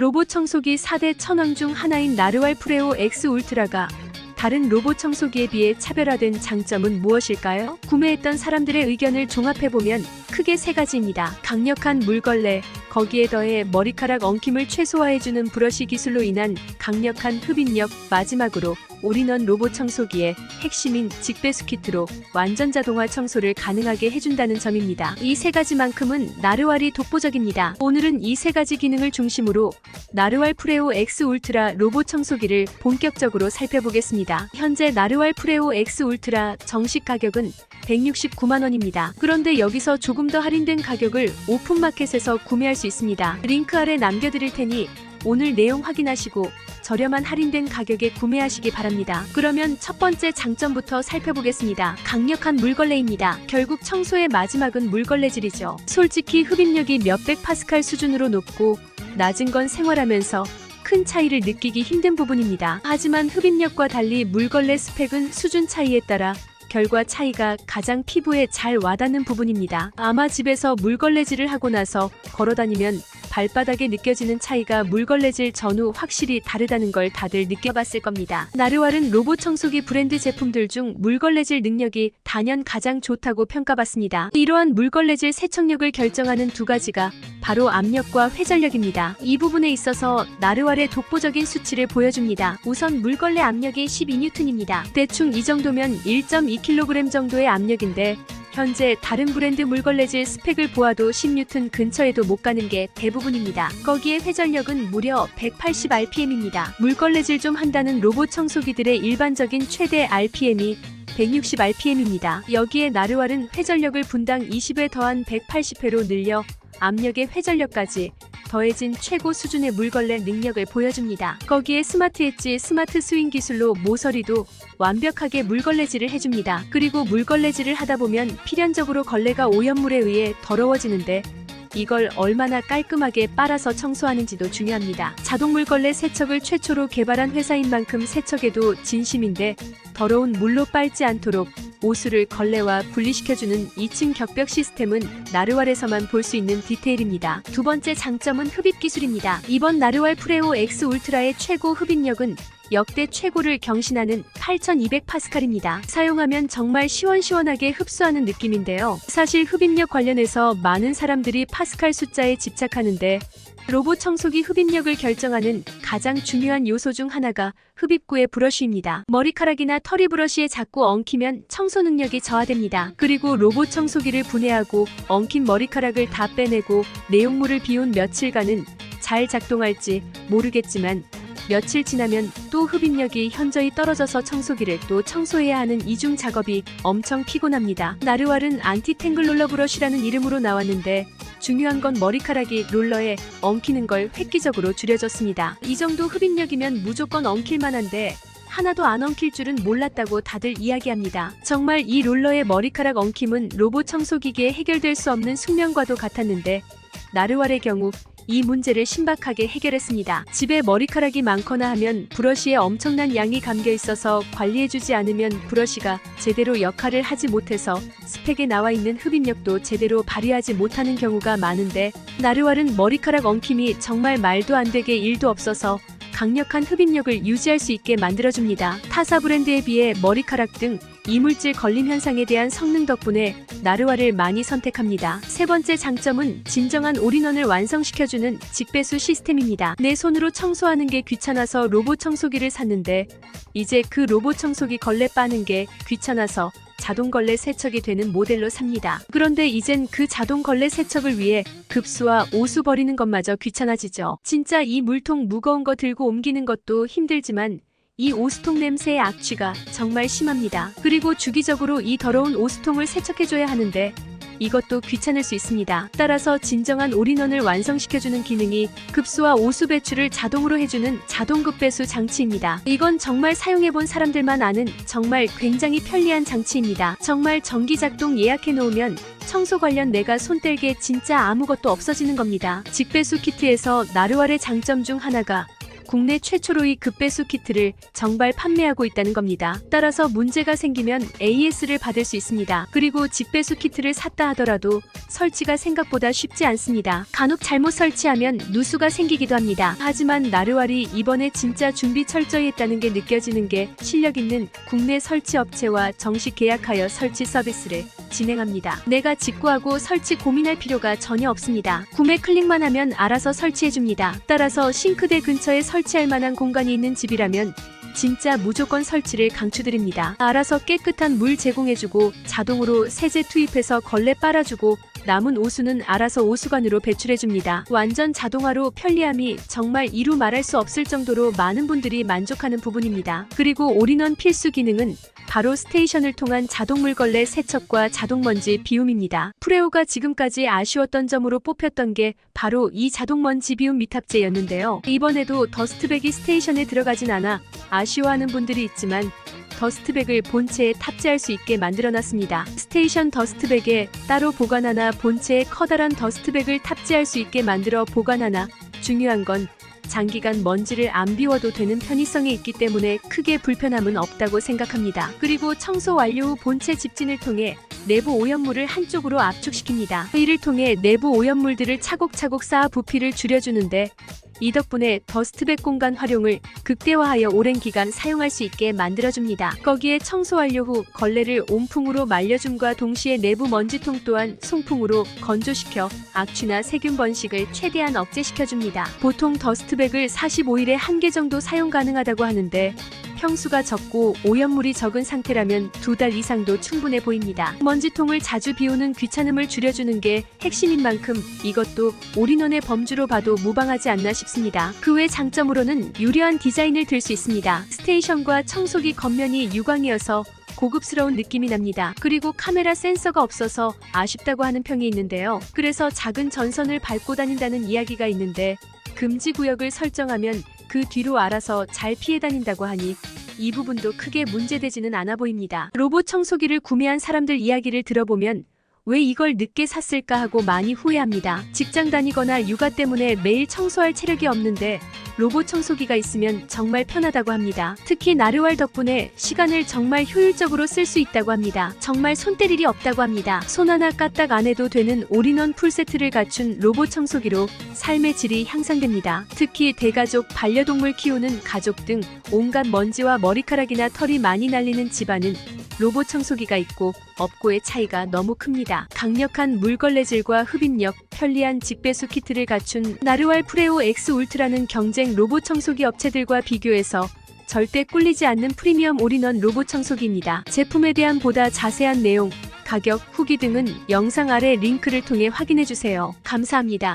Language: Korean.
로봇 청소기 4대 천왕 중 하나인 나르왈 프레오 X 울트라가 다른 로봇 청소기에 비해 차별화된 장점은 무엇일까요? 구매했던 사람들의 의견을 종합해보면 크게 세 가지입니다. 강력한 물걸레, 거기에 더해 머리카락 엉킴을 최소화해주는 브러쉬 기술로 인한 강력한 흡입력, 마지막으로 올인원 로봇 청소기의 핵심인 직배수 키트로 완전 자동화 청소를 가능하게 해준다는 점입니다. 이 세 가지만큼은 나르왈이 독보적입니다. 오늘은 이 세 가지 기능을 중심으로 나르왈 프레오 X 울트라 로봇 청소기를 본격적으로 살펴보겠습니다. 현재 나르왈 프레오 X 울트라 정식 가격은 169만원입니다. 그런데 여기서 조금 더 할인된 가격을 오픈마켓에서 구매할 수 있습니다. 링크 아래 남겨드릴 테니 오늘 내용 확인하시고 저렴한 할인된 가격에 구매하시기 바랍니다. 그러면 첫 번째 장점부터 살펴보겠습니다. 강력한 물걸레입니다. 결국 청소의 마지막은 물걸레질이죠. 솔직히 흡입력이 몇백 파스칼 수준으로 높고 낮은 건 생활하면서 큰 차이를 느끼기 힘든 부분입니다. 하지만 흡입력과 달리 물걸레 스펙은 수준 차이에 따라 결과 차이가 가장 피부에 잘 와닿는 부분입니다. 아마 집에서 물걸레질을 하고 나서 걸어다니면 발바닥에 느껴지는 차이가 물걸레질 전후 확실히 다르다는 걸 다들 느껴봤을 겁니다. 나르왈은 로봇 청소기 브랜드 제품들 중 물걸레질 능력이 단연 가장 좋다고 평가받습니다. 이러한 물걸레질 세척력을 결정하는 두 가지가 바로 압력과 회전력입니다. 이 부분에 있어서 나르왈의 독보적인 수치를 보여줍니다. 우선 물걸레 압력이 12N입니다. 대충 이 정도면 1.2kg 정도의 압력인데 현재 다른 브랜드 물걸레질 스펙을 보아도 10N 근처에도 못 가는 게 대부분입니다. 거기에 회전력은 무려 180rpm입니다. 물걸레질 좀 한다는 로봇 청소기들의 일반적인 최대 RPM이 160rpm입니다. 여기에 나르왈은 회전력을 분당 20회 더한 180회로 늘려 압력의 회전력까지 더해진 최고 수준의 물걸레 능력을 보여줍니다. 거기에 스마트 엣지, 스마트 스윙 기술로 모서리도 완벽하게 물걸레질을 해줍니다. 그리고 물걸레질을 하다 보면 필연적으로 걸레가 오염물에 의해 더러워지는데 이걸 얼마나 깔끔하게 빨아서 청소하는지도 중요합니다. 자동 물걸레 세척을 최초로 개발한 회사인 만큼 세척에도 진심인데 더러운 물로 빨지 않도록 오수를 걸레와 분리시켜주는 2층 격벽 시스템은 나르왈에서만 볼 수 있는 디테일입니다. 두 번째 장점은 흡입 기술입니다. 이번 나르왈 프레오 X 울트라의 최고 흡입력은 역대 최고를 경신하는 8200파스칼입니다. 사용하면 정말 시원시원하게 흡수하는 느낌인데요. 사실 흡입력 관련해서 많은 사람들이 파스칼 숫자에 집착하는데 로봇 청소기 흡입력을 결정하는 가장 중요한 요소 중 하나가 흡입구의 브러쉬입니다. 머리카락이나 털이 브러쉬에 자꾸 엉키면 청소 능력이 저하됩니다. 그리고 로봇 청소기를 분해하고 엉킨 머리카락을 다 빼내고 내용물을 비운 며칠간은 잘 작동할지 모르겠지만 며칠 지나면 또 흡입력이 현저히 떨어져서 청소기를 또 청소해야 하는 이중 작업이 엄청 피곤합니다. 나르왈은 안티탱글 롤러 브러쉬라는 이름으로 나왔는데 중요한 건 머리카락이 롤러에 엉키는 걸 획기적으로 줄여줬습니다. 이 정도 흡입력이면 무조건 엉킬만 한데 하나도 안 엉킬 줄은 몰랐다고 다들 이야기합니다. 정말 이 롤러의 머리카락 엉킴은 로봇 청소기기에 해결될 수 없는 숙명과도 같았는데 나르왈의 경우 이 문제를 신박하게 해결했습니다. 집에 머리카락이 많거나 하면 브러쉬에 엄청난 양이 감겨 있어서 관리해주지 않으면 브러쉬가 제대로 역할을 하지 못해서 스펙에 나와 있는 흡입력도 제대로 발휘하지 못하는 경우가 많은데 나르왈은 머리카락 엉킴이 정말 말도 안 되게 1도 없어서 강력한 흡입력을 유지할 수 있게 만들어줍니다. 타사 브랜드에 비해 머리카락 등 이물질 걸림 현상에 대한 성능 덕분에 나르왈을 많이 선택합니다. 세 번째 장점은 진정한 올인원을 완성시켜주는 직배수 시스템입니다. 내 손으로 청소하는 게 귀찮아서 로봇 청소기를 샀는데 이제 그 로봇 청소기 걸레 빠는 게 귀찮아서 자동 걸레 세척이 되는 모델로 삽니다. 그런데 이젠 그 자동 걸레 세척을 위해 급수와 오수 버리는 것마저 귀찮아지죠. 진짜 이 물통 무거운 거 들고 옮기는 것도 힘들지만 이 오수통 냄새의 악취가 정말 심합니다. 그리고 주기적으로 이 더러운 오수통을 세척해줘야 하는데 이것도 귀찮을 수 있습니다. 따라서 진정한 올인원을 완성시켜주는 기능이 급수와 오수 배출을 자동으로 해주는 자동급배수 장치입니다. 이건 정말 사용해본 사람들만 아는 정말 굉장히 편리한 장치입니다. 정말 전기작동 예약해놓으면 청소 관련 내가 손 뗄 게 진짜 아무것도 없어지는 겁니다. 직배수 키트에서 나르왈의 장점 중 하나가 국내 최초로 이 급배수 키트를 정발 판매하고 있다는 겁니다. 따라서 문제가 생기면 AS를 받을 수 있습니다. 그리고 직배수 키트를 샀다 하더라도 설치가 생각보다 쉽지 않습니다. 간혹 잘못 설치하면 누수가 생기기도 합니다. 하지만 나르왈이 이번에 진짜 준비 철저히 했다는 게 느껴지는 게 실력 있는 국내 설치 업체와 정식 계약하여 설치 서비스를 진행합니다. 내가 직구하고 설치 고민할 필요가 전혀 없습니다. 구매 클릭만 하면 알아서 설치해줍니다. 따라서 싱크대 근처에 설치할 만한 공간이 있는 집이라면 진짜 무조건 설치를 강추드립니다. 알아서 깨끗한 물 제공해주고 자동으로 세제 투입해서 걸레 빨아주고 남은 오수는 알아서 오수관으로 배출해줍니다. 완전 자동화로 편리함이 정말 이루 말할 수 없을 정도로 많은 분들이 만족하는 부분입니다. 그리고 올인원 필수 기능은 바로 스테이션을 통한 자동 물걸레 세척과 자동 먼지 비움입니다. 프레오가 지금까지 아쉬웠던 점으로 뽑혔던 게 바로 이 자동 먼지 비움 미탑재였는데요. 이번에도 더스트백이 스테이션에 들어가진 않아 아쉬워하는 분들이 있지만 더스트백을 본체에 탑재할 수 있게 만들어놨습니다. 스테이션 더스트백에 따로 보관하나 본체에 커다란 더스트백을 탑재할 수 있게 만들어 보관하나 중요한 건 장기간 먼지를 안 비워도 되는 편의성이 있기 때문에 크게 불편함은 없다고 생각합니다. 그리고 청소 완료 후 본체 집진을 통해 내부 오염물을 한쪽으로 압축시킵니다. 이를 통해 내부 오염물들을 차곡차곡 쌓아 부피를 줄여주는데 이 덕분에 더스트백 공간 활용을 극대화하여 오랜 기간 사용할 수 있게 만들어줍니다. 거기에 청소 완료 후 걸레를 온풍으로 말려줌과 동시에 내부 먼지통 또한 송풍으로 건조시켜 악취나 세균 번식을 최대한 억제시켜줍니다. 보통 더스트백을 45일에 1개 정도 사용 가능하다고 하는데 평수가 적고 오염물이 적은 상태라면 2달 이상도 충분해 보입니다. 먼지통을 자주 비우는 귀찮음을 줄여주는 게 핵심인 만큼 이것도 올인원의 범주로 봐도 무방하지 않나 싶습니다. 그 외 장점으로는 유려한 디자인을 들 수 있습니다. 스테이션과 청소기 겉면이 유광이어서 고급스러운 느낌이 납니다. 그리고 카메라 센서가 없어서 아쉽다고 하는 평이 있는데요. 그래서 작은 전선을 밟고 다닌다는 이야기가 있는데 금지 구역을 설정하면 그 뒤로 알아서 잘 피해 다닌다고 하니 이 부분도 크게 문제되지는 않아 보입니다. 로봇 청소기를 구매한 사람들 이야기를 들어보면 왜 이걸 늦게 샀을까 하고 많이 후회합니다. 직장 다니거나 육아 때문에 매일 청소할 체력이 없는데 로봇 청소기가 있으면 정말 편하다고 합니다. 특히 나르왈 덕분에 시간을 정말 효율적으로 쓸 수 있다고 합니다. 정말 손 뗄 일이 없다고 합니다. 손 하나 까딱 안 해도 되는 올인원 풀세트를 갖춘 로봇 청소기로 삶의 질이 향상됩니다. 특히 대가족, 반려동물 키우는 가족 등 온갖 먼지와 머리카락이나 털이 많이 날리는 집안은 로봇 청소기가 있고 없고의 차이가 너무 큽니다. 강력한 물걸레질과 흡입력, 편리한 직배수 키트를 갖춘 나르왈 프레오 X 울트라는 경쟁 로봇 청소기 업체들과 비교해서 절대 꿀리지 않는 프리미엄 올인원 로봇 청소기입니다. 제품에 대한 보다 자세한 내용, 가격, 후기 등은 영상 아래 링크를 통해 확인해주세요. 감사합니다.